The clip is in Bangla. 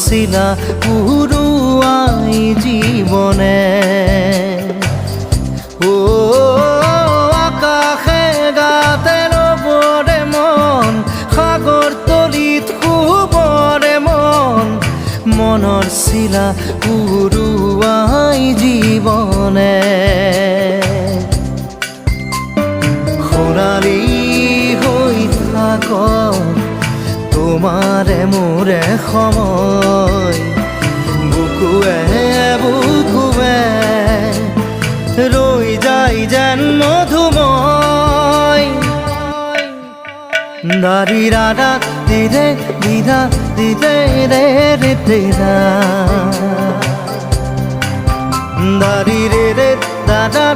শিলা পুরুয়াই জীবনে ও আকাশে গাতে রবরে মন সাগর তলিত শুবরে মন মনৰ শিলা পুরুয়াই জীবনে সোণালী হৈ থাক তোমাৰে মোৰে সময় বুকুৱে বুকুৱে ৰৈ যায় যেন মধুময় দাৰি ৰাধা দিদে দিদা দিদে ৰে ৰে দিদা দাৰি ৰে ৰে দাদা